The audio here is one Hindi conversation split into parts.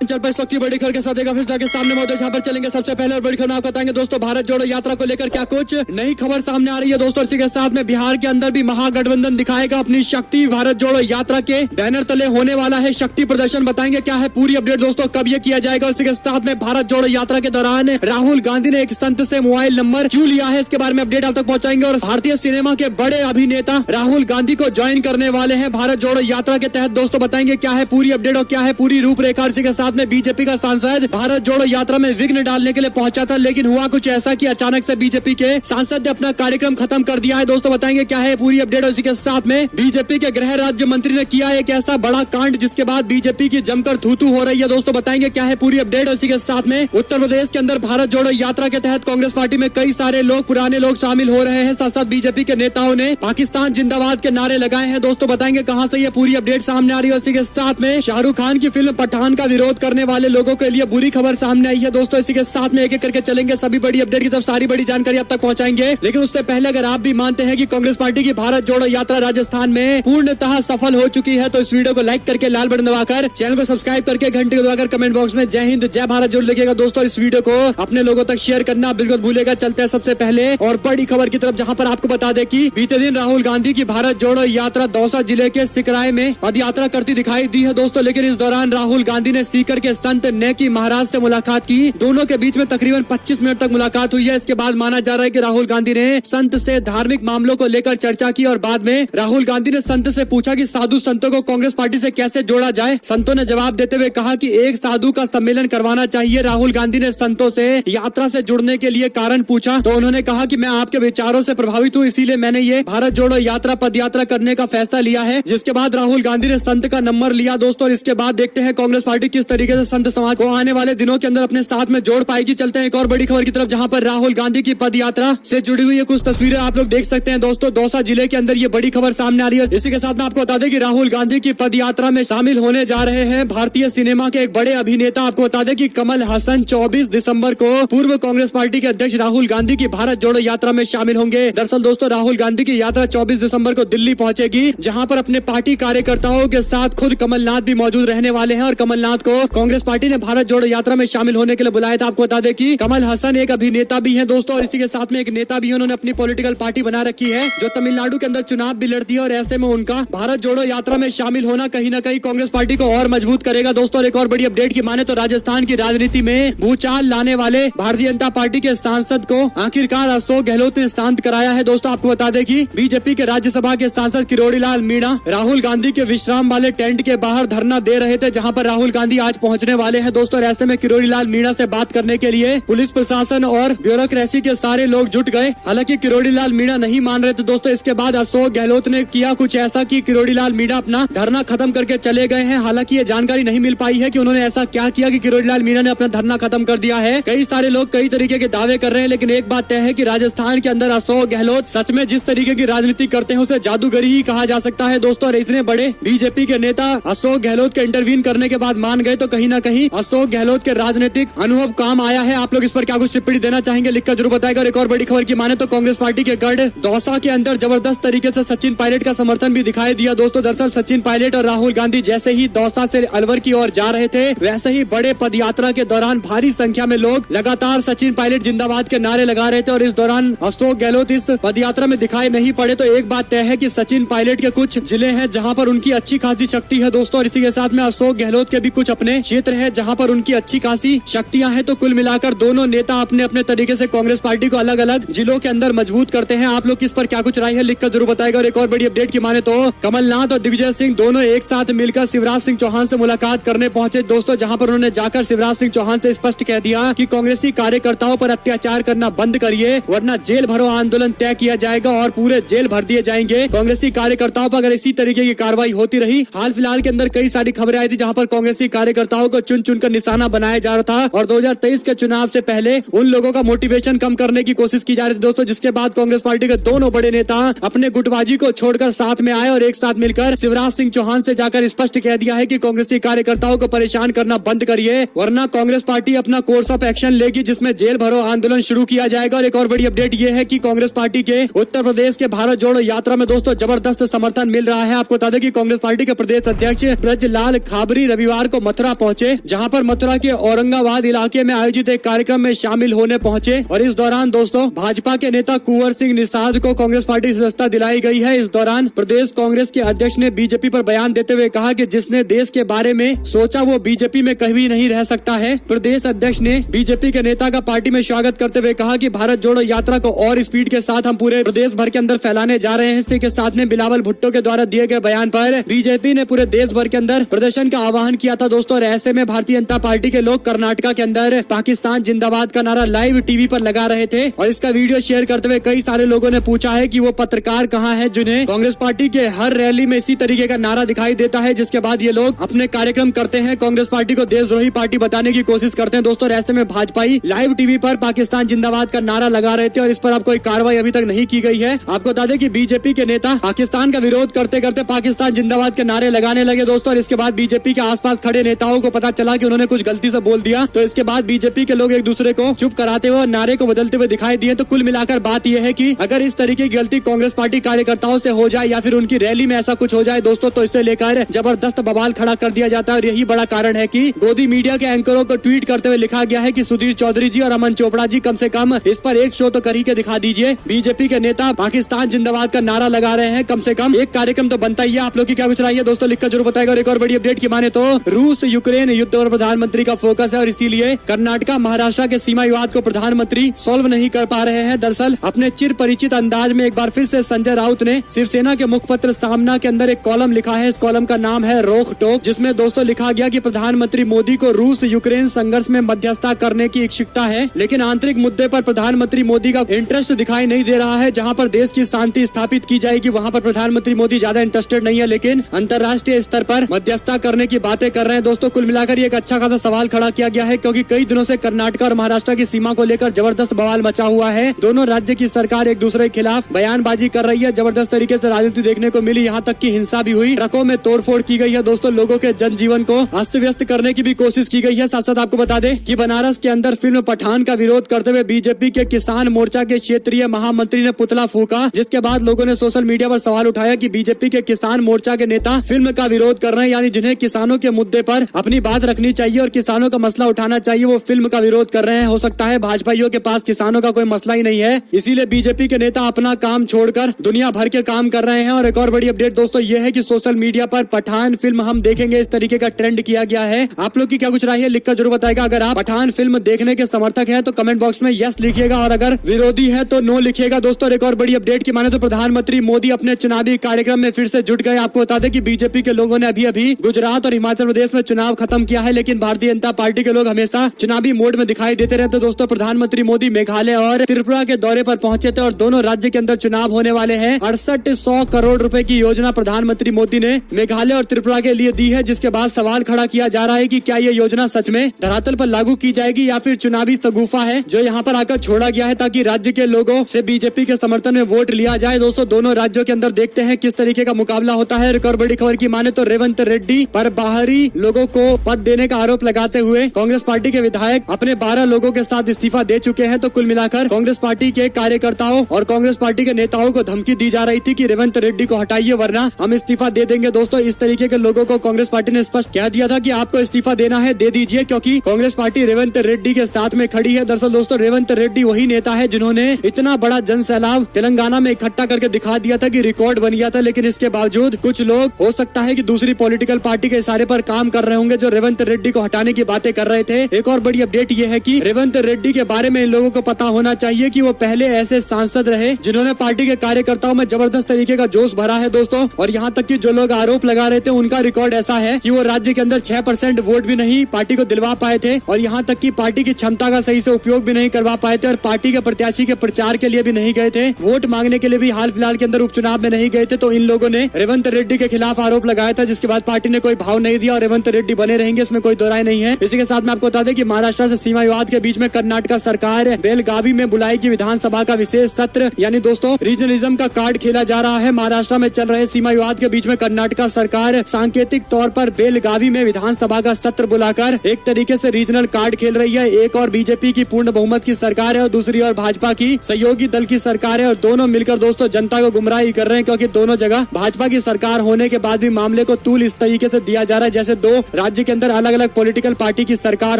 चल पर सबकी बड़ी खबर के साथ एक फिर जाके सामने मौजूद जहाँ पर चलेंगे। सबसे पहले और बड़ी खबर आपको बताएंगे दोस्तों, भारत जोड़ो यात्रा को लेकर क्या कुछ नई खबर सामने आ रही है दोस्तों। इसी के साथ में बिहार के अंदर भी महागठबंधन दिखाएगा अपनी शक्ति। भारत जोड़ो यात्रा के बैनर तले होने वाला है शक्ति प्रदर्शन, बताएंगे क्या है पूरी अपडेट दोस्तों, कब ये किया जाएगा। इसी के साथ में भारत जोड़ो यात्रा के दौरान राहुल गांधी ने एक संत से मोबाइल नंबर क्यों लिया है, इसके बारे में अपडेट आप तक पहुंचाएंगे। और भारतीय सिनेमा के बड़े अभिनेता राहुल गांधी को ज्वाइन करने वाले हैं भारत जोड़ो यात्रा के तहत दोस्तों, बताएंगे क्या है पूरी अपडेट और क्या है पूरी रूपरेखा। इसी के साथ में बीजेपी का सांसद भारत जोड़ो यात्रा में विघ्न डालने के लिए पहुंचा था, लेकिन हुआ कुछ ऐसा कि अचानक से बीजेपी के सांसद ने अपना कार्यक्रम खत्म कर दिया है दोस्तों, बताएंगे क्या है पूरी अपडेट। इसी के साथ में बीजेपी के गृह राज्य मंत्री ने किया एक ऐसा बड़ा कांड जिसके बाद बीजेपी की जमकर थू-थू हो रही है दोस्तों, बताएंगे क्या है पूरी अपडेट। इसी के साथ में उत्तर प्रदेश के अंदर भारत जोड़ो यात्रा के तहत कांग्रेस पार्टी में कई सारे लोग, पुराने लोग शामिल हो रहे हैं। साथ साथ बीजेपी के नेताओं ने पाकिस्तान जिंदाबाद के नारे लगाए हैं दोस्तों, बताएंगे कहां से ये पूरी अपडेट सामने आ रही है। इसी के साथ में शाहरुख खान की फिल्म पठान का विरोध करने वाले लोगों के लिए बुरी खबर सामने आई है दोस्तों। इसी के साथ में एक एक करके चलेंगे, सभी बड़ी अपडेट की तरफ सारी बड़ी जानकारी अब तक पहुंचाएंगे। लेकिन उससे पहले अगर आप भी मानते हैं कि कांग्रेस पार्टी की भारत जोड़ो यात्रा राजस्थान में पूर्णतः सफल हो चुकी है तो इस वीडियो को लाइक करके लाल बटन दबाकर चैनल को सब्सक्राइब करके घंटे को दबाकर कमेंट बॉक्स में जय हिंद जय भारत जोड़ लिखिएगा दोस्तों। इस वीडियो को अपने लोगों तक शेयर करना बिल्कुल भूलेगा। चलते हैं सबसे पहले और बड़ी खबर की तरफ, जहां पर आपको बता दें कि बीते दिन राहुल गांधी की भारत जोड़ो यात्रा दौसा जिले के सिकराय में पद यात्रा करती दिखाई दी है दोस्तों। लेकिन इस दौरान राहुल गांधी ने सीकर के संत नेकी महाराज से मुलाकात की। दोनों के बीच में तकरीबन 25 मिनट तक मुलाकात हुई है। इसके बाद माना जा रहा है कि राहुल गांधी ने संत से धार्मिक मामलों को लेकर चर्चा की और बाद में राहुल गांधी ने संत से पूछा कि साधु संतों को कांग्रेस पार्टी से कैसे जोड़ा जाए। संतों ने जवाब देते हुए कहा कि एक साधु का सम्मेलन करवाना चाहिए। राहुल गांधी ने संतों से यात्रा से जुड़ने के लिए कारण पूछा तो उन्होंने कहा कि मैं आपके विचारों से प्रभावित हूँ, इसीलिए मैंने ये भारत जोड़ो यात्रा पद यात्रा करने का फैसला लिया है। जिसके बाद राहुल गांधी ने संत का नंबर लिया दोस्तों। और इसके बाद देखते हैं कांग्रेस पार्टी किस तरीके से संत समाज को आने वाले दिनों के अंदर अपने साथ में जोड़ पाएगी। चलते हैं एक और बड़ी खबर की तरफ, जहां पर राहुल गांधी की पद यात्रा से जुड़ी हुई कुछ तस्वीरें आप लोग देख सकते हैं दोस्तों। दौसा जिले के अंदर ये बड़ी खबर सामने आ रही है। इसी के साथ में आपको बता दें कि राहुल गांधी की पद यात्रा में शामिल होने जा रहे हैं भारतीय सिनेमा के एक बड़े अभिनेता। आपको बता दें कि कमल हसन 24 दिसंबर को पूर्व कांग्रेस पार्टी के अध्यक्ष राहुल गांधी की भारत जोड़ो यात्रा में शामिल होंगे। दरअसल दोस्तों राहुल गांधी की यात्रा 24 दिसंबर को दिल्ली पहुंचेगी, जहां पर अपने पार्टी कार्यकर्ताओं के साथ खुद कमलनाथ भी मौजूद रहने वाले हैं। और कमलनाथ को कांग्रेस पार्टी ने भारत जोड़ो यात्रा में शामिल होने के लिए बुलाया था। आपको बता दें कि कमल हसन एक अभिनेता भी है दोस्तों और इसी के साथ में एक नेता भी है। उन्होंने अपनी पॉलिटिकल पार्टी बना रखी है जो तमिलनाडु के अंदर चुनाव भी लड़ती है और ऐसे में उनका भारत जोड़ो यात्रा में शामिल होना कहीं न कहीं कांग्रेस पार्टी को और मजबूत करेगा दोस्तों। और एक और बड़ी अपडेट की माने तो राजस्थान की राजनीति में भूचाल लाने वाले भारतीय जनता पार्टी के सांसद को आखिरकार अशोक गहलोत ने शांत कराया है दोस्तों। आपको बता दें कि बीजेपी के राज्यसभा के सांसद किरोड़ी लाल मीणा राहुल गांधी के विश्राम वाले टेंट के बाहर धरना दे रहे थे, जहां पर राहुल गांधी आज पहुंचने वाले हैं दोस्तों। और ऐसे में किरोड़ी लाल मीणा से बात करने के लिए पुलिस प्रशासन और ब्यूरोक्रेसी के सारे लोग जुट गए। हालांकि किरोड़ी लाल मीणा नहीं मान रहे थे दोस्तों। इसके बाद अशोक गहलोत ने किया कुछ ऐसा कि किरोड़ी लाल मीणा अपना धरना खत्म करके चले गए हैं। हालांकि ये जानकारी नहीं मिल पाई है कि उन्होंने ऐसा क्या किया कि किरोड़ी लाल मीणा ने अपना धरना खत्म कर दिया है। कई सारे लोग कई तरीके के दावे कर रहे हैं, लेकिन एक बात तय है कि राजस्थान के अंदर अशोक गहलोत सच में जिस तरीके की राजनीति करते हैं उसे जादूगरी ही कहा जा सकता है दोस्तों। और इतने बड़े बीजेपी के नेता अशोक गहलोत के इंटरवीन करने के बाद मान गए तो कहीं न कहीं अशोक गहलोत के राजनीतिक अनुभव काम आया है। आप लोग इस पर क्या कुछ टिप्पणी देना चाहेंगे लिखकर जरूर बताएगा। और एक और बड़ी खबर की माने तो कांग्रेस पार्टी के गढ़ दौसा के अंदर जबरदस्त तरीके से सचिन पायलट का समर्थन भी दिखाई दिया दोस्तों। दरअसल सचिन पायलट और राहुल गांधी जैसे ही दौसा से अलवर की ओर जा रहे थे, वैसे ही बड़े पद यात्रा के दौरान भारी संख्या में लोग लगातार सचिन पायलट जिंदाबाद के नारे लगा रहे थे। और इस दौरान अशोक गहलोत इस पद यात्रा में दिखाई नहीं पड़े। तो एक बात तय है कि सचिन पायलट के कुछ जिले हैं जहां पर उनकी अच्छी खासी शक्ति है दोस्तों। और इसी के साथ में अशोक गहलोत के भी कुछ अपने क्षेत्र है जहां पर उनकी अच्छी खासी शक्तियां हैं। तो कुल मिलाकर दोनों नेता अपने अपने तरीके से कांग्रेस पार्टी को अलग अलग जिलों के अंदर मजबूत करते हैं। आप लोग इस पर क्या कुछ राय है लिखकर जरूर बताएगा। और एक और बड़ी अपडेट की माने तो कमलनाथ और दिग्विजय सिंह दोनों एक साथ मिलकर शिवराज सिंह चौहान से मुलाकात करने पहुंचे दोस्तों, जहां पर उन्होंने जाकर शिवराज सिंह चौहान से स्पष्ट कह दिया कि कांग्रेसी कार्यकर्ताओं पर अत्याचार करना बंद करिए, वरना जेल भरो आंदोलन तय किया जाएगा और पूरे जेल भर दिए जाएंगे कांग्रेसी कार्यकर्ताओं पर अगर इसी तरीके की कार्रवाई होती रही। हाल फिलहाल के अंदर कई सारी खबरें आई थी जहां पर कांग्रेसी कार्यकर्ताओं को चुन चुनकर निशाना बनाया जा रहा था और 2023 के चुनाव से पहले उन लोगों का मोटिवेशन कम करने की कोशिश की जा रही थी दोस्तों। जिसके बाद कांग्रेस पार्टी के दोनों बड़े नेता अपने गुटबाजी को छोड़कर साथ में आए और एक साथ मिलकर शिवराज सिंह चौहान से जाकर स्पष्ट कह दिया है कि कांग्रेसी कार्यकर्ताओं को परेशान करना बंद करिए, वरना कांग्रेस पार्टी अपना कोर्स ऑफ एक्शन लेगी जिसमें जेल भरो आंदोलन शुरू किया जाएगा। और एक और बड़ी अपडेट ये है कि कांग्रेस पार्टी के उत्तर प्रदेश के भारत जोड़ो यात्रा में दोस्तों जबरदस्त समर्थन मिल रहा है। आपको बता दें कि कांग्रेस पार्टी के प्रदेश अध्यक्ष ब्रजलाल खाबरी रविवार को मथुरा मथुरा पहुंचे, जहां पर मथुरा के औरंगाबाद इलाके में आयोजित एक कार्यक्रम में शामिल होने पहुंचे। और इस दौरान दोस्तों भाजपा के नेता कुंवर सिंह निषाद को कांग्रेस पार्टी से सदस्यता दिलाई गई है। इस दौरान प्रदेश कांग्रेस के अध्यक्ष ने बीजेपी पर बयान देते हुए कहा कि जिसने देश के बारे में सोचा वो बीजेपी में कभी नहीं रह सकता है। प्रदेश अध्यक्ष ने बीजेपी के नेता का पार्टी में स्वागत करते हुए कहा कि भारत जोड़ो यात्रा को और स्पीड के साथ हम पूरे प्रदेश भर के अंदर फैलाने जा रहे हैं। इसी के साथ में बिलावल भुट्टो के द्वारा दिए गए बयान पर बीजेपी ने पूरे देश भर के अंदर प्रदर्शन का आह्वान किया था दोस्तों। और ऐसे में भारतीय जनता पार्टी के लोग कर्नाटका के अंदर पाकिस्तान जिंदाबाद का नारा लाइव टीवी पर लगा रहे थे। और इसका वीडियो शेयर करते हुए कई सारे लोगों ने पूछा है कि वो पत्रकार कहाँ है जिन्हें कांग्रेस पार्टी के हर रैली में इसी तरीके का नारा दिखाई देता है, जिसके बाद ये लोग अपने कार्यक्रम करते हैं, कांग्रेस पार्टी को देशद्रोही पार्टी बताने की कोशिश करते हैं दोस्तों। और ऐसे में भाजपाई लाइव टीवी पर पाकिस्तान जिंदाबाद का नारा लगा रहे थे और इस पर अब कोई कार्रवाई अभी तक नहीं की गई है। आपको बता दें कि बीजेपी के नेता पाकिस्तान का विरोध करते करते पाकिस्तान जिंदाबाद के नारे लगाने लगे दोस्तों। और इसके बाद बीजेपी के आसपास खड़े नेताओं को पता चला कि उन्होंने कुछ गलती से बोल दिया, तो इसके बाद बीजेपी के लोग एक दूसरे को चुप कराते हुए नारे को बदलते हुए दिखाई दिए। तो कुल मिलाकर बात यह है कि अगर इस तरीके की गलती कांग्रेस पार्टी कार्यकर्ताओं से हो जाए या फिर उनकी रैली में ऐसा कुछ हो जाए दोस्तों, तो इसे लेकर जबरदस्त बवाल खड़ा कर दिया जाता है। और यही बड़ा कारण है कि गोदी मीडिया के एंकरों को ट्वीट करते हुए लिखा गया है कि सुधीर चौधरी जी और अमन चोपड़ा जी कम से कम इस पर एक शो तो कर ही के दिखा दीजिए। बीजेपी के नेता पाकिस्तान जिंदाबाद का नारा लगा रहे हैं, कम से कम एक कार्यक्रम तो बनता ही है। आप लोग की क्या कुछ राय है दोस्तों, लिखकर जरूर बताएगा। और एक और बड़ी अपडेट की माने तो रूस यूक्रेन युद्ध पर प्रधानमंत्री का फोकस है और इसीलिए कर्नाटका महाराष्ट्र के सीमा विवाद को प्रधानमंत्री सॉल्व नहीं कर पा रहे हैं। दरअसल अपने चिर परिचित अंदाज में एक बार फिर से संजय राउत ने शिवसेना के मुखपत्र सामना के अंदर एक कॉलम लिखा है। इस कॉलम का नाम है रोक टोक, जिसमें दोस्तों लिखा गया कि प्रधानमंत्री मोदी को रूस यूक्रेन संघर्ष में मध्यस्थता करने की इच्छुकता है, लेकिन आंतरिक मुद्दे पर प्रधानमंत्री मोदी का इंटरेस्ट दिखाई नहीं दे रहा है। जहां पर देश की शांति स्थापित की जाएगी वहां पर प्रधानमंत्री मोदी ज्यादा इंटरेस्टेड नहीं है, लेकिन अंतर्राष्ट्रीय स्तर पर मध्यस्थता करने की बातें कर रहे हैं दोस्तों। कुल मिलाकर ये एक अच्छा खासा सवाल खड़ा किया गया है, क्योंकि कई दिनों से कर्नाटका और महाराष्ट्र की सीमा को लेकर जबरदस्त बवाल मचा हुआ है। दोनों राज्य की सरकार एक दूसरे के खिलाफ बयानबाजी कर रही है, जबरदस्त तरीके से राजनीति देखने को मिली, यहाँ तक की हिंसा भी हुई, ट्रकों में तोड़फोड़ की गई है दोस्तों, लोगों के जनजीवन को अस्त व्यस्त करने की भी कोशिश की गई है। साथ साथ आपको बता दें कि बनारस के अंदर फिल्म पठान का विरोध करते हुए बीजेपी के किसान मोर्चा के क्षेत्रीय महामंत्री ने पुतला फूका, जिसके बाद लोगों ने सोशल मीडिया पर सवाल उठाया कि बीजेपी के किसान मोर्चा के नेता फिल्म का विरोध कर रहे हैं, यानी जिन्हें किसानों के मुद्दे पर अपनी बात रखनी चाहिए और किसानों का मसला उठाना चाहिए, वो फिल्म का विरोध कर रहे हैं। हो सकता है भाजपाइयों के पास किसानों का कोई मसला ही नहीं है, इसीलिए बीजेपी के नेता अपना काम छोड़कर दुनिया भर के काम कर रहे हैं। और एक और बड़ी अपडेट दोस्तों ये है कि सोशल मीडिया पर पठान फिल्म हम देखेंगे इस तरीके का ट्रेंड किया गया है। आप लोग की क्या कुछ राय है, लिखकर जरूर बताएगा। अगर आप पठान फिल्म देखने के समर्थक है तो कमेंट बॉक्स में यस लिखिएगा और अगर विरोधी है तो नो लिखिएगा दोस्तों। एक और बड़ी अपडेट की माने तो प्रधानमंत्री मोदी अपने चुनावी कार्यक्रम में फिर से जुट गए। आपको बता दें कि बीजेपी के लोगों ने अभी अभी गुजरात और हिमाचल प्रदेश में चुनाव खत्म किया है, लेकिन भारतीय जनता पार्टी के लोग हमेशा चुनावी मोड में दिखाई देते रहते। दोस्तों प्रधानमंत्री मोदी मेघालय और त्रिपुरा के दौरे पर पहुंचे थे और दोनों राज्य के अंदर चुनाव होने वाले हैं। 6800 करोड़ रुपए की योजना प्रधानमंत्री मोदी ने मेघालय और त्रिपुरा के लिए दी है, जिसके बाद सवाल खड़ा किया जा रहा है कि क्या ये योजना सच में धरातल पर लागू की जाएगी या फिर चुनावी सगुफा है जो यहाँ पर आकर छोड़ा गया है ताकि राज्य के लोगों से बीजेपी के समर्थन में वोट लिया जाए। दोस्तों दोनों राज्यों के अंदर देखते हैं किस तरीके का मुकाबला होता है। एक और बड़ी खबर की माने तो रेवंत रेड्डी पर बाहरी लोगों को पद देने का आरोप लगाते हुए कांग्रेस पार्टी के विधायक अपने 12 लोगों के साथ इस्तीफा दे चुके हैं। तो कुल मिलाकर कांग्रेस पार्टी के कार्यकर्ताओं और कांग्रेस पार्टी के नेताओं को धमकी दी जा रही थी कि रेवंत रेड्डी को हटाइए वरना हम इस्तीफा दे देंगे। दोस्तों इस तरीके के लोगों को कांग्रेस पार्टी ने स्पष्ट कह दिया था कि आपको इस्तीफा देना है दे दीजिए, क्योंकि कांग्रेस पार्टी रेवंत रेड्डी के साथ में खड़ी है। दरअसल दोस्तों रेवंत रेड्डी वही नेता है जिन्होंने इतना बड़ा जन सैलाब तेलंगाना में इकट्ठा करके दिखा दिया था कि रिकॉर्ड बन गया था, लेकिन इसके बावजूद कुछ लोग हो सकता है कि दूसरी पॉलिटिकल पार्टी के इशारे पर काम कर रहे होंगे जो रेवंत रेड्डी को हटाने की बातें कर रहे थे। एक और बड़ी अपडेट ये है कि रेवंत रेड्डी के बारे में इन लोगों को पता होना चाहिए कि वो पहले ऐसे सांसद रहे जिन्होंने पार्टी के कार्यकर्ताओं में जबरदस्त तरीके का जोश भरा है दोस्तों। और यहाँ तक कि जो लोग आरोप लगा रहे थे उनका रिकॉर्ड ऐसा है कि वो राज्य के अंदर 6% वोट भी नहीं पार्टी को दिलवा पाए थे और यहाँ तक कि पार्टी की क्षमता का सही से उपयोग भी नहीं करवा पाए थे और पार्टी के प्रत्याशी के प्रचार के लिए भी नहीं गए थे, वोट मांगने के लिए भी हाल फिलहाल के अंदर उपचुनाव में नहीं गए थे। तो इन लोगों ने रेवंत रेड्डी के खिलाफ आरोप लगाया था, जिसके बाद पार्टी ने कोई भाव नहीं दिया और रेवंत रेड्डी बने रहेंगे, इसमें कोई दो राय नहीं है। इसी के साथ में आपको बता दें कि महाराष्ट्र से सीमा विवाद के बीच में कर्नाटका सरकार बेलगावी में बुलाएगी विधानसभा का विशेष सत्र, यानी दोस्तों रीजनलिज्म का कार्ड खेला जा रहा है। महाराष्ट्र में चल रहे सीमा विवाद के बीच में कर्नाटका सरकार सांकेतिक तौर पर बेलगावी में विधानसभा का सत्र बुलाकर एक तरीके से रीजनल कार्ड खेल रही है। एक और बीजेपी की पूर्ण बहुमत की सरकार है और दूसरी ओर भाजपा की सहयोगी दल की सरकार है और दोनों मिलकर दोस्तों जनता को गुमराही कर रहे हैं, क्योंकि दोनों जगह भाजपा की सरकार होने के बाद भी मामले को तूल इस तरीके से दिया जा रहा है जैसे दो राज्य के अंदर अलग अलग पॉलिटिकल पार्टी की सरकार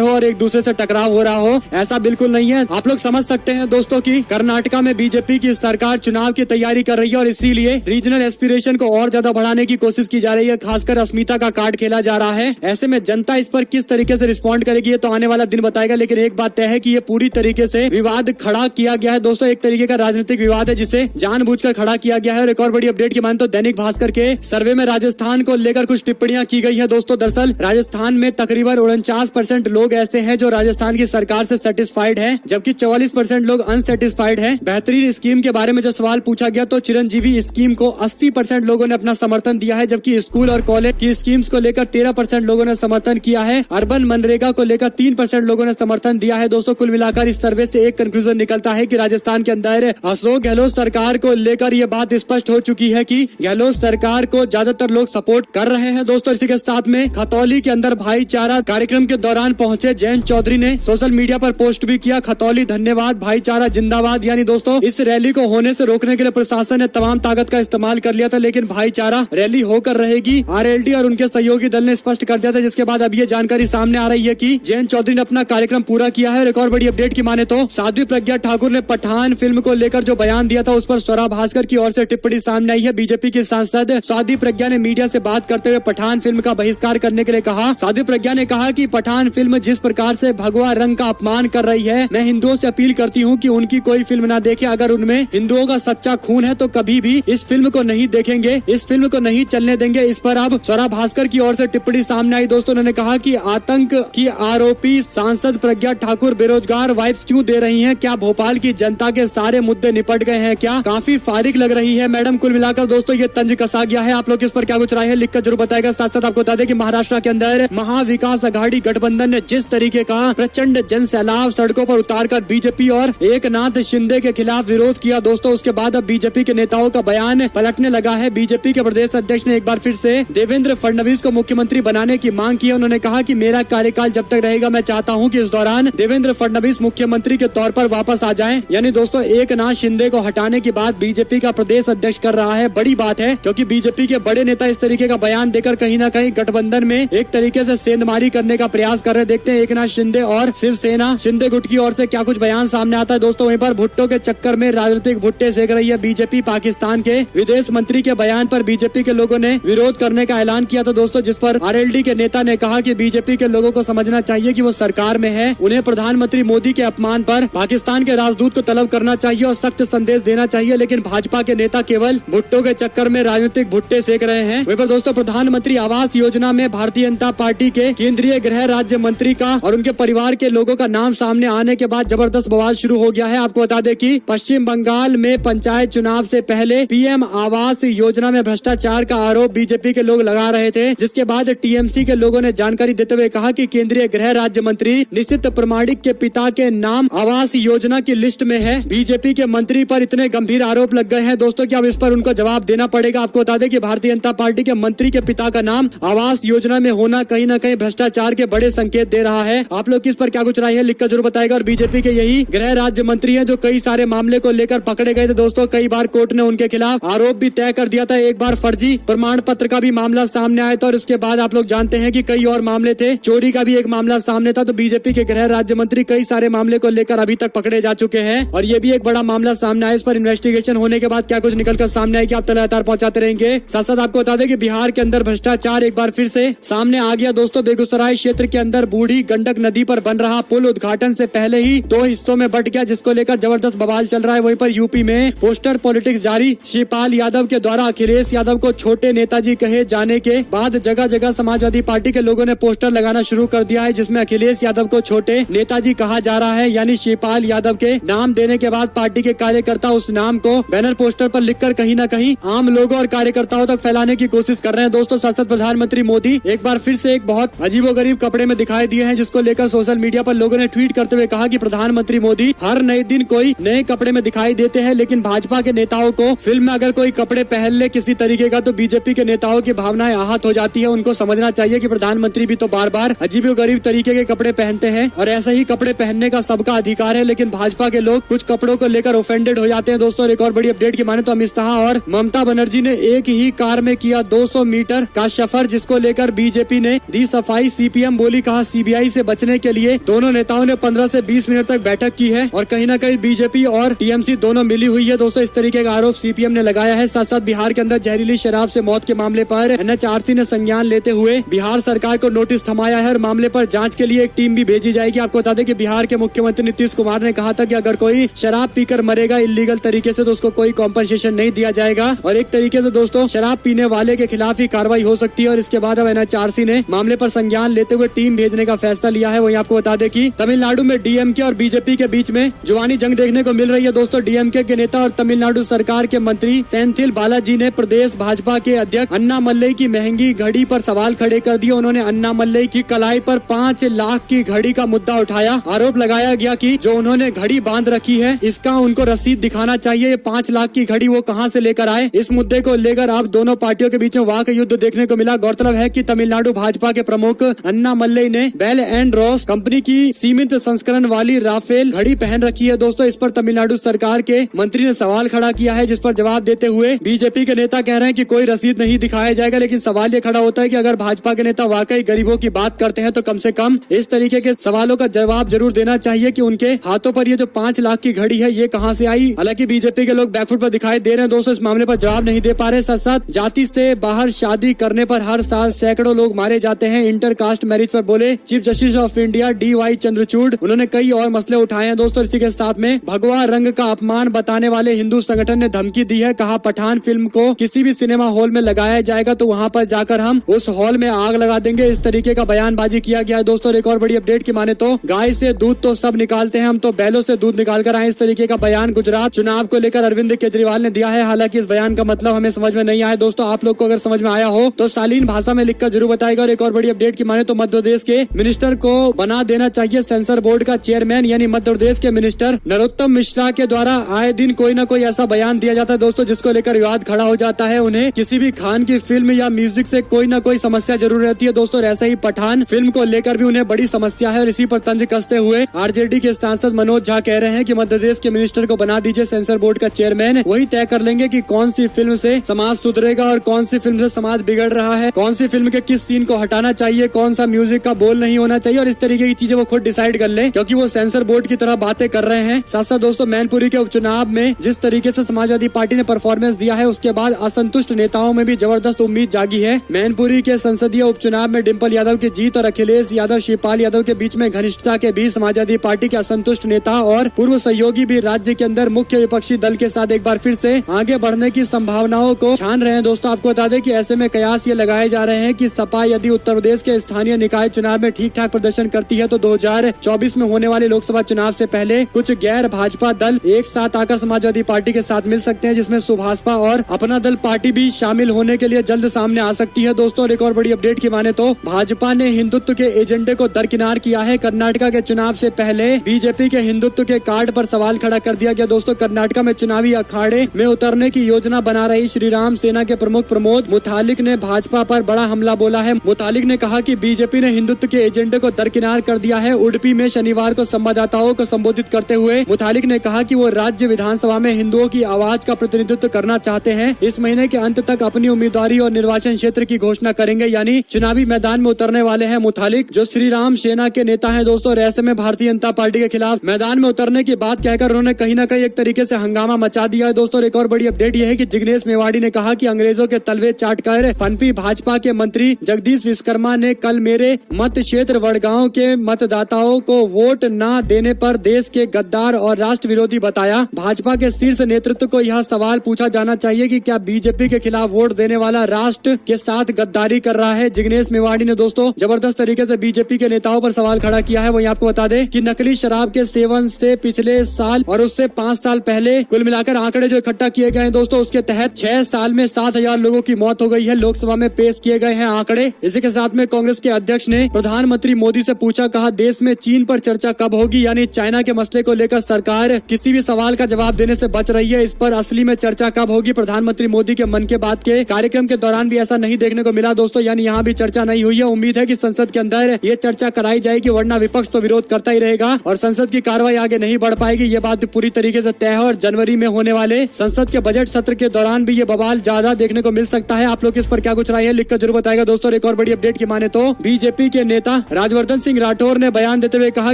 हो और एक दूसरे से टकराव हो रहा हो, ऐसा बिल्कुल नहीं है। आप लोग समझ सकते हैं दोस्तों कि कर्नाटका में बीजेपी की सरकार चुनाव की तैयारी कर रही है और इसीलिए रीजनल एस्पिरेशन को और ज्यादा बढ़ाने की कोशिश की जा रही है, खासकर अस्मिता का कार्ड खेला जा रहा है। ऐसे में जनता इस पर किस तरीके से रिस्पॉन्ड करेगी ये तो आने वाला दिन बताएगा, लेकिन एक बात तय है कि ये पूरी तरीके से विवाद खड़ा किया गया है दोस्तों, एक तरीके का राजनीतिक विवाद है जिसे जानबूझकर खड़ा किया गया है। और एक और बड़ी अपडेट की माने तो दैनिक भास्कर के सर्वे में राजस्थान को लेकर कुछ टिप्पणियां की गई है दोस्तों। दरअसल राजस्थान में तकरीबन 49% लोग ऐसे हैं जो राजस्थान की सरकार से सेटिस्फाइड है, जबकि 44% लोग अनसेटिस्फाइड है। बेहतरीन स्कीम के बारे में जो सवाल पूछा गया तो चिरंजीवी स्कीम को 80% लोगों ने अपना समर्थन दिया है, जबकि स्कूल और कॉलेज की स्कीम्स को लेकर 13% लोगों ने समर्थन किया है। अर्बन मनरेगा को लेकर 3% लोगों ने समर्थन दिया है। दोस्तों कुल मिलाकर इस सर्वे से एक कंक्लूजन निकलता है कि राजस्थान के अंदर अशोक गहलोत सरकार को लेकर ये बात स्पष्ट हो चुकी है कि गहलोत सरकार को ज्यादातर लोग सपोर्ट कर रहे हैं। दोस्तों इसी के साथ में खतौली के अंदर भाईचारा कार्यक्रम के दौरान पहुंचे जयंत चौधरी ने सोशल मीडिया पर पोस्ट भी किया, खतौली धन्यवाद, भाईचारा जिंदाबाद। यानी दोस्तों इस रैली को होने से रोकने के लिए प्रशासन ने तमाम ताकत का इस्तेमाल कर लिया था, लेकिन भाईचारा रैली होकर रहेगी। आरएलडी और उनके सहयोगी दल ने स्पष्ट कर दिया था, जिसके बाद अब ये जानकारी सामने आ रही है कि जयंत चौधरी ने अपना कार्यक्रम पूरा किया है। एक और बड़ी अपडेट की माने तो साध्वी प्रज्ञा ठाकुर ने पठान फिल्म को लेकर जो बयान दिया था उस पर स्वरा भास्कर की ओर से टिप्पणी सामने आई है। बीजेपी की सांसद साध्वी प्रज्ञा ने मीडिया से बात करते हुए पठान फिल्म का बहिष्कार करने के लिए कहा। साध्वी प्रज्ञा ने कहा कि पठान फिल्म जिस प्रकार से भगवा रंग का अपमान कर रही है, मैं हिंदुओं से अपील करती हूं कि उनकी कोई फिल्म ना देखे। अगर उनमें हिंदुओं का सच्चा खून है तो कभी भी इस फिल्म को नहीं देखेंगे, इस फिल्म को नहीं चलने देंगे। इस पर अब स्वरा भास्कर की ओर से टिप्पणी सामने आई। दोस्तों उन्होंने कहा कि आतंक की आरोपी सांसद प्रज्ञा ठाकुर बेरोजगार वाइब्स क्यों दे रही हैं? क्या भोपाल की जनता के सारे मुद्दे निपट गए हैं? क्या काफी फारिग लग रही है मैडम? कुल मिलाकर दोस्तों ये तंज कसा गया है। आप लोग इस पर क्या कुछ राय है लिखकर जरूर बताएगा। साथ साथ आपको बता दें कि महाराष्ट्र के अंदर महाविकास आघाड़ी गठबंधन ने जिस तरीके का प्रचंड जन सैलाब सड़कों पर उतारकर बीजेपी और एकनाथ शिंदे के खिलाफ विरोध किया दोस्तों, उसके बाद अब बीजेपी के नेताओं का बयान पलटने लगा है। बीजेपी के प्रदेश अध्यक्ष ने एक बार फिर से देवेंद्र फडणवीस को मुख्यमंत्री बनाने की मांग की है। उन्होंने कहा कि मेरा कार्यकाल जब तक रहेगा मैं चाहता हूं कि इस दौरान देवेंद्र फडणवीस मुख्यमंत्री के तौर पर वापस आ जाएं। यानी दोस्तों एकनाथ शिंदे को हटाने की बात बीजेपी का प्रदेश अध्यक्ष कर रहा है। बड़ी बात है क्योंकि बीजेपी के बड़े नेता इस तरीके का बयान देकर कहीं न कहीं गठबंधन में एक तरीके से सेंधमारी करने का प्रयास कर रहे। देखते हैं एकनाथ शिंदे और शिवसेना शिंदे गुट की ओर से क्या कुछ बयान सामने आता है। दोस्तों वहीं पर भुट्टो के चक्कर में राजनीतिक भुट्टे सेक रही है बीजेपी। पाकिस्तान के विदेश मंत्री के बयान पर बीजेपी के लोगों ने विरोध करने का ऐलान किया था दोस्तों, जिस पर आरएलडी के नेता ने कहा कि बीजेपी के लोगों को समझना चाहिए कि वो सरकार में है, उन्हें प्रधानमंत्री मोदी के अपमान पर पाकिस्तान के राजदूत को तलब करना चाहिए और सख्त संदेश देना चाहिए। लेकिन भाजपा के नेता केवल भुट्टो के चक्कर में राजनीतिक भुट्टे सेक रहे हैं। वहीं पर दोस्तों प्रधानमंत्री आवास योजना में भारतीय जनता पार्टी के केंद्रीय गृह राज्य मंत्री का और उनके परिवार के लोगों का नाम सामने आने के बाद जबरदस्त बवाल शुरू हो गया है। आपको बता दें कि पश्चिम बंगाल में पंचायत चुनाव से पहले पीएम आवास योजना में भ्रष्टाचार का आरोप बीजेपी के लोग लगा रहे थे, जिसके बाद टीएमसी के लोगों ने जानकारी देते हुए कहा कि केंद्रीय गृह राज्य मंत्री निशित प्रमाणिक के पिता के नाम आवास योजना की लिस्ट में है। बीजेपी के मंत्री पर इतने गंभीर आरोप लग गए हैं दोस्तों कि अब इस पर उनको जवाब देना पड़ेगा। आपको बता दें कि भारतीय जनता पार्टी के मंत्री के पिता का नाम आवास योजना में होना कहीं न कहीं भ्रष्टाचार के बड़े संकेत दे रहा है। आप लोग इस पर क्या कुछ राय है लिखकर जरूर बताएगा। और बीजेपी के यही गृह राज्य मंत्री हैं जो कई सारे मामले को लेकर पकड़े गए थे दोस्तों। कई बार कोर्ट ने उनके खिलाफ आरोप भी तय कर दिया था। एक बार फर्जी प्रमाण पत्र का भी मामला सामने आया था और उसके बाद आप लोग जानते हैं कि कई और मामले थे, चोरी का भी एक मामला सामने था। तो बीजेपी के गृह राज्य मंत्री कई सारे मामले को लेकर अभी तक पकड़े जा चुके हैं और ये भी एक बड़ा मामला सामने आया। इस पर इन्वेस्टिगेशन होने के बाद क्या कुछ निकलकर सामने आएगी आप लगातार पहुंचाते रहेंगे। साथ साथ आपको बता दें कि बिहार के अंदर भ्रष्टाचार एक बार फिर से सामने आ गया दोस्तों। बेगूसराय क्षेत्र के अंदर बूढ़ी गंडक नदी पर बन रहा पुल उद्घाटन से पहले ही 2 हिस्सों में बंट गया, जिसको लेकर जबरदस्त बवाल चल रहा है। वहीं पर यूपी में पोस्टर पॉलिटिक्स जारी। शिवपाल यादव के द्वारा अखिलेश यादव को छोटे नेताजी कहे जाने के बाद जगह जगह समाजवादी पार्टी के लोगों ने पोस्टर लगाना शुरू कर दिया है, जिसमें अखिलेश यादव को छोटे नेताजी कहा जा रहा है। यानी शिवपाल यादव के नाम देने के बाद पार्टी के कार्यकर्ता उस नाम को बैनर पोस्टर पर लिखकर कहीं न कहीं आम लोगों और कार्यकर्ताओं तक फैलाने की कोशिश कर रहे हैं दोस्तों। साथ साथ प्रधानमंत्री मोदी एक बार फिर से एक बहुत अजीबोगरीब कपड़े में दिखाई दिए हैं, जिसको लेकर सोशल मीडिया पर लोगों ने ट्वीट करते हुए कहा कि प्रधानमंत्री मोदी हर नए दिन कोई नए कपड़े में दिखाई देते हैं, लेकिन भाजपा के नेताओं को फिल्म में अगर कोई कपड़े पहन ले किसी तरीके का तो बीजेपी के नेताओं की भावनाएं आहत हो जाती है। उनको समझना चाहिए कि प्रधानमंत्री भी तो बार बार अजीबोगरीब तरीके के कपड़े पहनते हैं और ऐसा ही कपड़े पहनने का सबका अधिकार है, लेकिन भाजपा के लोग कुछ कपड़ों को लेकर ऑफेंडेड हो जाते हैं दोस्तों। एक और बड़ी अपडेट की माने तो अमित शाह और ममता बनर्जी ने एक ही कार में किया 200 मीटर का सफर, जिसको लेकर बीजेपी बीजेपी ने दी सफाई। सीपीएम बोली, कहा सीबीआई से बचने के लिए दोनों नेताओं ने 15 से 20 मिनट तक बैठक की है और कहीं न कहीं बीजेपी और टीएमसी दोनों मिली हुई है। दोस्तों, इस तरीके का आरोप सीपीएम ने लगाया है। साथ साथ बिहार के अंदर जहरीली शराब से मौत के मामले पर एनएचआरसी ने संज्ञान लेते हुए बिहार सरकार को नोटिस थमाया है और मामले पर जांच के लिए एक टीम भी भेजी जाएगी। आपको बता दें कि बिहार के मुख्यमंत्री नीतीश कुमार ने कहा था कि अगर कोई शराब पीकर मरेगा इलीगल तरीके से तो उसको कोई कॉम्पनसेशन नहीं दिया जाएगा और एक तरीके से दोस्तों शराब पीने वाले के खिलाफ ही कार्रवाई हो सकती है। और इसके बाद अब एनएचआरसी ने मामले पर संज्ञान लेते हुए टीम भेजने का फैसला लिया है। वहीं आपको बता दें कि तमिलनाडु में डीएमके और बीजेपी के बीच में जुबानी जंग देखने को मिल रही है। दोस्तों, डीएमके के नेता और तमिलनाडु सरकार के मंत्री सेंथिल बालाजी ने प्रदेश भाजपा के अध्यक्ष अन्नामलई की महंगी घड़ी पर सवाल खड़े कर दिए। उन्होंने अन्नामलई की कलाई पर 5 लाख की घड़ी का मुद्दा उठाया। आरोप लगाया गया कि जो उन्होंने घड़ी बांध रखी है इसका उनको रसीद दिखाना चाहिए। ये 5 लाख की घड़ी वो कहां से लेकर आए। इस मुद्दे को लेकर अब दोनों पार्टियों के बीच में वाक युद्ध देखने को मिला। गौरतलब है कि तमिलनाडु भाजपा के प्रमुख अन्नामलई ने बेल एंड रॉस कंपनी की सीमित संस्करण वाली राफेल घड़ी पहन रखी है। दोस्तों, इस पर तमिलनाडु सरकार के मंत्री ने सवाल खड़ा किया है, जिस पर जवाब देते हुए बीजेपी के नेता कह रहे हैं कि कोई रसीद नहीं दिखाया जाएगा। लेकिन सवाल ये खड़ा होता है कि अगर भाजपा के नेता वाकई गरीबों की बात करते हैं तो कम से कम इस तरीके के सवालों का जवाब जरूर देना चाहिए कि उनके हाथों पर ये जो 5 लाख की घड़ी है ये कहां से आई। हालांकि बीजेपी के लोग बैकफुट पर दिखाई दे रहे हैं। दोस्तों, इस मामले पर जवाब नहीं दे पा रहे। साथ साथ जाति से बाहर शादी करने पर हर साल सैकड़ों लोग मारे जाते हैं। इंटरकास्ट मैरिज पर बोले chief justice of India DY Chandrachud. उन्होंने कई और मसले उठाए हैं। दोस्तों, इसी के साथ में भगवा रंग का अपमान बताने वाले हिंदू संगठन ने धमकी दी है। कहा पठान फिल्म को किसी भी सिनेमा हॉल में लगाया जाएगा तो वहां पर जाकर हम उस हॉल में आग लगा देंगे। इस तरीके का बयानबाजी किया गया है। दोस्तों, एक और बड़ी अपडेट की माने तो गाय से दूध तो सब निकालते हैं, हम तो बैलों से दूध निकाल कर आए। इस तरीके का बयान गुजरात चुनाव को लेकर अरविंद केजरीवाल ने दिया है। हालांकि इस बयान का मतलब हमें समझ में नहीं आया। दोस्तों, आप लोग को अगर समझ में आया हो तो शालीन भाषा में लिखकर जरूर बताएगा। और एक और बड़ी अपडेट की माने तो मध्य प्रदेश के मिनिस्टर को बना देना चाहिए सेंसर बोर्ड का चेयरमैन, यानी मध्य प्रदेश के मिनिस्टर नरोत्तम मिश्रा के द्वारा आए दिन कोई न कोई ऐसा बयान दिया जाता है दोस्तों जिसको लेकर विवाद खड़ा हो जाता है। उन्हें किसी भी खान की फिल्म या म्यूजिक से कोई न कोई समस्या जरूर रहती है। दोस्तों, ऐसे ही पठान फिल्म को लेकर भी उन्हें बड़ी समस्या है और इसी पर तंज कसते हुए आरजेडी के सांसद मनोज झा कह रहे हैं कि मध्य प्रदेश के मिनिस्टर को बना दीजिए सेंसर बोर्ड का चेयरमैन। वही तय कर लेंगे कि कौन सी फिल्म से समाज सुधरेगा और कौन सी फिल्म से समाज बिगड़ रहा है, कौन सी फिल्म के किस सीन को हटाना चाहिए, कौन सा म्यूजिक का बोल नहीं होना चाहिए और इस तरीके की चीजें वो खुद डिसाइड कर ले, क्योंकि वो सेंसर बोर्ड की तरह बातें कर रहे हैं। साथ साथ दोस्तों, मैनपुरी के उपचुनाव में जिस तरीके से समाजवादी पार्टी ने परफॉर्मेंस दिया है उसके बाद असंतुष्ट नेताओं में भी जबरदस्त उम्मीद जागी है। मैनपुरी के संसदीय उपचुनाव में डिम्पल यादव की जीत और अखिलेश यादव शिवपाल यादव के बीच में घनिष्ठता के बीच समाजवादी पार्टी के असंतुष्ट नेता और पूर्व सहयोगी भी राज्य के अंदर मुख्य विपक्षी दल के साथ एक बार फिर से आगे बढ़ने की संभावनाओं को छान रहे हैं। दोस्तों, आपको बता दें कि ऐसे में कयास ये लगाए जा रहे हैं कि सपा यदि उत्तर प्रदेश के स्थानीय निकाय चुनाव में ठीक ठाक प्रदर्शन करती है तो 2024 में होने वाले लोकसभा चुनाव से पहले कुछ गैर भाजपा दल एक साथ आकर समाजवादी पार्टी के साथ मिल सकते हैं, जिसमें सुभाषपा और अपना दल पार्टी भी शामिल होने के लिए जल्द सामने आ सकती है। दोस्तों, एक और बड़ी अपडेट की माने तो भाजपा ने हिंदुत्व के एजेंडे को दरकिनार किया है। कर्नाटका के चुनाव से पहले बीजेपी के हिंदुत्व के कार्ड पर सवाल खड़ा कर दिया गया। दोस्तों, कर्नाटका में चुनावी अखाड़े में उतरने की योजना बना रही श्री राम सेना के प्रमुख प्रमोद मुतालिक ने भाजपा पर बड़ा हमला बोला है। मुतालिक ने कहा कि बीजेपी ने हिंदुत्व के एजेंडे को दरकिनार कर दिया है। उडुपी में शनिवार को संवाददाताओं को संबोधित करते हुए मुतालिक ने कहा कि वो राज्य विधानसभा में हिंदुओं की आवाज का प्रतिनिधित्व करना चाहते हैं। इस महीने के अंत तक अपनी उम्मीदवारी और निर्वाचन क्षेत्र की घोषणा करेंगे, यानी चुनावी मैदान में उतरने वाले हैं मुतालिक, जो श्री राम सेना के नेता हैं। दोस्तों, ऐसे में भारतीय जनता पार्टी के खिलाफ मैदान में उतरने की बात कहकर उन्होंने कहीं न कहीं एक तरीके से हंगामा मचा दिया है। दोस्तों, एक और बड़ी अपडेट यह है कि जिग्नेश मेवाड़ी ने कहा कि अंग्रेजों के तलवे चाटकर पनपी भाजपा के मंत्री जगदीश विश्वकर्मा ने कल मेरे मत क्षेत्र वडगांव के मतदाताओं को वोट न देने पर देश के गद्दार और राष्ट्र विरोधी बताया। भाजपा के शीर्ष नेतृत्व को यह सवाल पूछा जाना चाहिए कि क्या बीजेपी के खिलाफ वोट देने वाला राष्ट्र के साथ गद्दारी कर रहा है। जिग्नेश मेवाड़ी ने दोस्तों जबरदस्त तरीके से बीजेपी के नेताओं पर सवाल खड़ा किया है। वहीं आपको बता दें कि नकली शराब के सेवन से पिछले साल और उससे 5 साल पहले कुल मिलाकर आंकड़े जो इकट्ठा किए गए हैं दोस्तों, उसके तहत 6 साल में 7,000 लोगों की मौत हो गई है। लोकसभा में पेश किए गए हैं आंकड़े। इसी के साथ में कांग्रेस के अध्यक्ष ने प्रधानमंत्री मोदी से पूछा, कहा देश में चीन पर चर्चा कब होगी, यानी चाइना के मसले को लेकर सरकार किसी भी सवाल का जवाब देने से बच रही है। इस पर असली में चर्चा कब होगी। प्रधानमंत्री मोदी के मन की बात के कार्यक्रम के दौरान भी ऐसा नहीं देखने को मिला दोस्तों, यानी यहाँ भी चर्चा नहीं हुई है। उम्मीद है कि संसद के अंदर ये चर्चा कराई जाएगी, वरना विपक्ष तो विरोध करता ही रहेगा और संसद की कार्रवाई आगे नहीं बढ़ पाएगी। ये बात पूरी तरीके से तय है और जनवरी में होने वाले संसद के बजट सत्र के दौरान भी ये बवाल ज्यादा देखने को मिल सकता है। आप लोग इस पर क्या कुछ राय है लिखकर जरूर बताएगा दोस्तों। और एक और बड़ी अपडेट की माने तो बीजेपी के नेता राजवर्धन सिंह राठौर ने बयान देते हुए कहा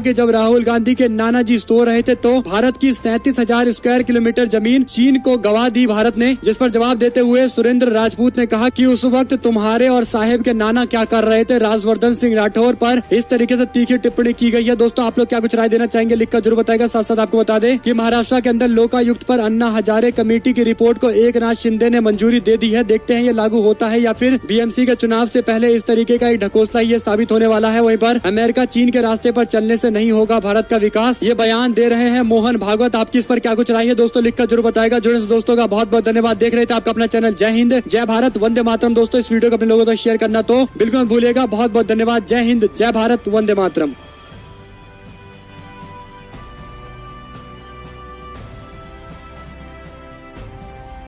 कि जब राहुल गांधी के नानाजी सो रहे थे तो भारत की 37,000 स्क्वायर किलोमीटर जमीन चीन को गवा दी भारत ने। जिस पर जवाब देते हुए सुरेंद्र राजपूत ने कहा कि उस वक्त तुम्हारे और साहेब के नाना क्या कर रहे थे। राजवर्धन सिंह राठौर पर इस तरीके से तीखी टिप्पणी की गई है। दोस्तों आप लोग क्या कुछ राय देना चाहेंगे, लिखकर जरूर बताएगा। साथ साथ आपको बता दें कि महाराष्ट्र के अंदर लोकायुक्त पर अन्ना हजारे कमेटी की रिपोर्ट को एकनाथ शिंदे ने मंजूरी दे दी है। देखते हैं ये लागू होता है या फिर बीएमसी के चुनाव से पहले इस तरीके का एक ढकोसला ये साबित होने वाला है। वहीं पर अमेरिका चीन के रास्ते पर चलने से नहीं होगा भारत का विकास, ये बयान दे रहे हैं मोहन भागवत। आपकी इस पर क्या कुछ राय है दोस्तों, लिखकर जरूर बताएगा। जुड़े दोस्तों का बहुत बहुत धन्यवाद। देख रहे थे आपका अपना चैनल जय हिंद जय भारत वंदे मातरम। दोस्तों इस वीडियो को अपने लोगों को शेयर करना तो बिल्कुल मत भूलिएगा। बहुत बहुत धन्यवाद। जय हिंद जय भारत वंदे मातरम।